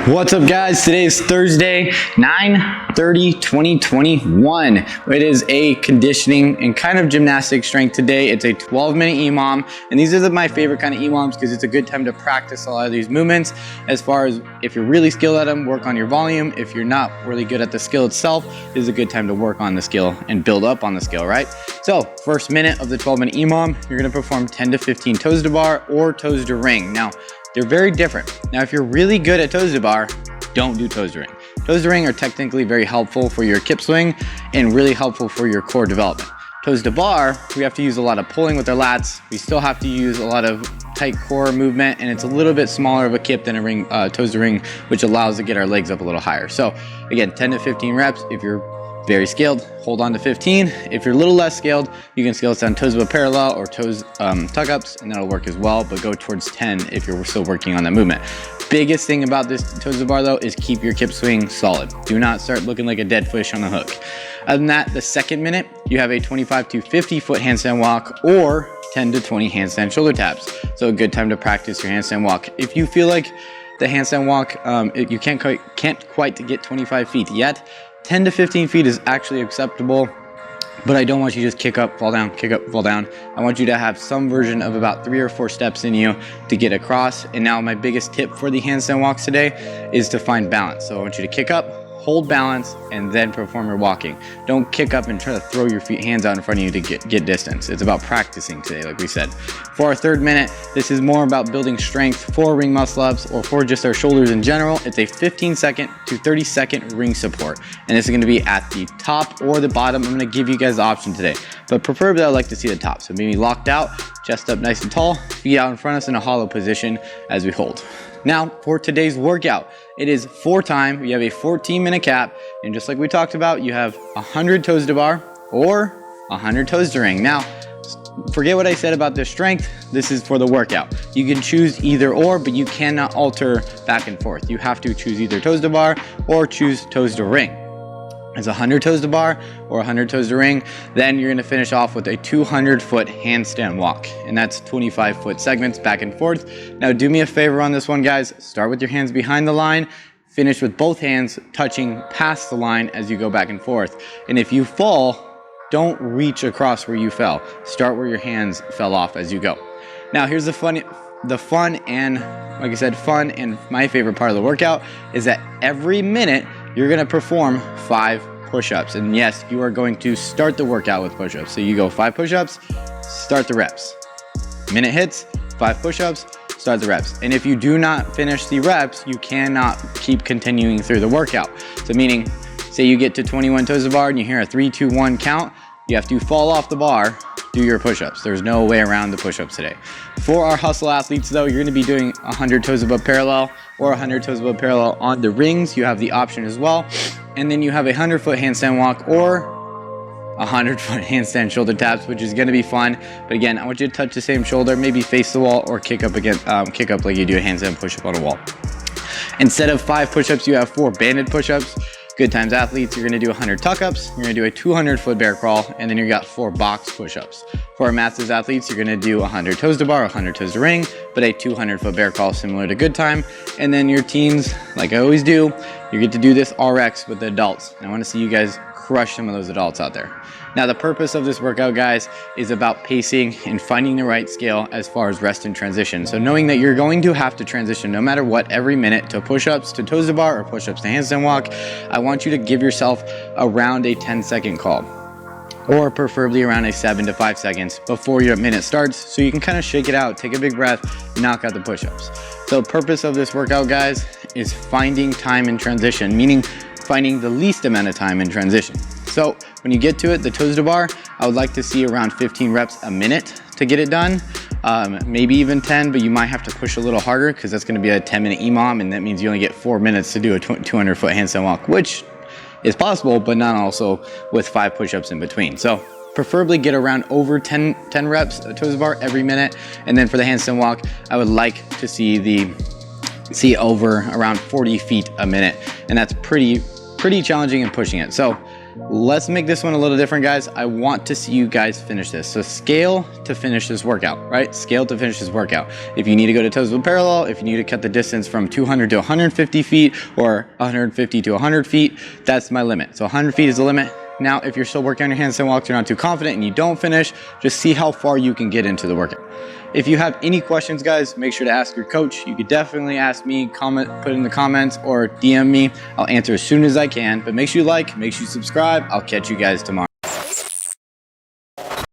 What's up guys, today is Thursday, 9/30/2021. It is a conditioning and kind of gymnastic strength today. It's a 12-minute EMOM, and these are my favorite kind of EMOMs because it's a good time to practice a lot of these movements. As far as if you're really skilled at them, work on your volume. If you're not really good at the skill itself, this is a good time to work on the skill and build up on the skill, right? So first minute of the 12-minute EMOM, you're gonna perform 10 to 15 toes to bar or toes to ring. Now, they're very different. Now, if you're really good at toes to bar, don't do toes to ring. Toes to ring are technically very helpful for your kip swing and really helpful for your core development. Toes to bar, we have to use a lot of pulling with our lats. We still have to use a lot of tight core movement, and it's a little bit smaller of a kip than a ring, toes to ring, which allows to get our legs up a little higher. So again, 10 to 15 reps. If you're very skilled, hold on to 15. If you're a little less skilled, you can scale this down toes above parallel or toes tuck ups, and that'll work as well, but go towards 10 if you're still working on that movement. Biggest thing about this toes to bar though is keep your kip swing solid. Do not start looking like a dead fish on the hook. Other than that, the second minute, you have a 25 to 50 foot handstand walk or 10 to 20 handstand shoulder taps. So a good time to practice your handstand walk. If you feel like the handstand walk, you can't quite get 25 feet yet, 10 to 15 feet is actually acceptable, but I don't want you to just kick up, fall down, kick up, fall down. I want you to have some version of about 3 or 4 steps in you to get across. And now my biggest tip for the handstand walks today is to find balance. So I want you to kick up, hold balance, and then perform your walking. Don't kick up and try to throw your hands out in front of you to get distance. It's about practicing today, like we said. For our third minute, this is more about building strength for ring muscle ups or for just our shoulders in general. It's a 15-second to 30-second ring support. And this is gonna be at the top or the bottom. I'm gonna give you guys the option today, but preferably I like to see the top. So maybe locked out, chest up nice and tall, feet out in front of us in a hollow position as we hold. Now for today's workout, it is 4 time. We have a 14-minute cap, and just like we talked about, you have 100 toes to bar or 100 toes to ring. Now, forget what I said about the strength. This is for the workout. You can choose either or, but you cannot alter back and forth. You have to choose either toes to bar or choose toes to ring. It's 100 toes to bar or 100 toes to ring. Then you're gonna finish off with a 200-foot handstand walk, and that's 25-foot segments back and forth. Now do me a favor on this one, guys. Start with your hands behind the line, finish with both hands touching past the line as you go back and forth. And if you fall, don't reach across where you fell. Start where your hands fell off as you go. Now here's the fun and, like I said, fun and my favorite part of the workout is that every minute you're gonna perform 5 push-ups. And yes, you are going to start the workout with push-ups. So you go 5 push-ups, start the reps. Minute hits, 5 push-ups, start the reps. And if you do not finish the reps, you cannot keep continuing through the workout. So meaning, say you get to 21 toes to bar and you hear a 3, 2, 1 count, you have to fall off the bar, do your push-ups. There's no way around the push-ups today. For our hustle athletes though, you're gonna be doing 100 toes above parallel or 100 toes above parallel on the rings. You have the option as well. And then you have a 100-foot handstand walk or 100-foot handstand shoulder taps, which is gonna be fun. But again, I want you to touch the same shoulder, maybe face the wall or kick up again, kick up like you do a handstand push-up on a wall. Instead of 5 push-ups, you have 4 banded push-ups. Good times athletes, you're gonna do 100 tuck-ups, you're gonna do a 200-foot bear crawl, and then you got 4 box push-ups. For our masters athletes, you're gonna do 100 toes to bar, 100 toes to ring, but a 200-foot bear crawl similar to good time. And then your teens, like I always do, you get to do this RX with the adults. I wanna see you guys crush some of those adults out there. Now the purpose of this workout, guys, is about pacing and finding the right scale as far as rest and transition. So knowing that you're going to have to transition no matter what every minute to push-ups to toes to bar or push-ups to handstand walk, I want you to give yourself around a 10-second call, or preferably around a 7 to 5 seconds before your minute starts, so you can kind of shake it out, take a big breath, knock out the push-ups. So the purpose of this workout, guys, is finding time in transition, meaning finding the least amount of time in transition. So when you get to it, the toes to bar, I would like to see around 15 reps a minute to get it done. Maybe even 10, but you might have to push a little harder because that's gonna be a 10-minute EMOM, and that means you only get 4 minutes to do a 200-foot handstand walk, which is possible, but not also with 5 push-ups in between. So preferably get around over 10 reps toes to bar every minute. And then for the handstand walk, I would like to see over around 40 feet a minute. And that's pretty challenging and pushing it. So Let's make this one a little different, guys. I want to see you guys finish this. So scale to finish this workout, right? Scale to finish this workout. If you need to go to toes with parallel, if you need to cut the distance from 200 to 150 feet or 150 to 100 feet, that's my limit. So 100 feet is the limit. Now, if you're still working on your handstand walks, you're not too confident and you don't finish, just see how far you can get into the workout. If you have any questions, guys, make sure to ask your coach. You could definitely ask me, put in the comments or DM me. I'll answer as soon as I can, but make sure you like, make sure you subscribe. I'll catch you guys tomorrow.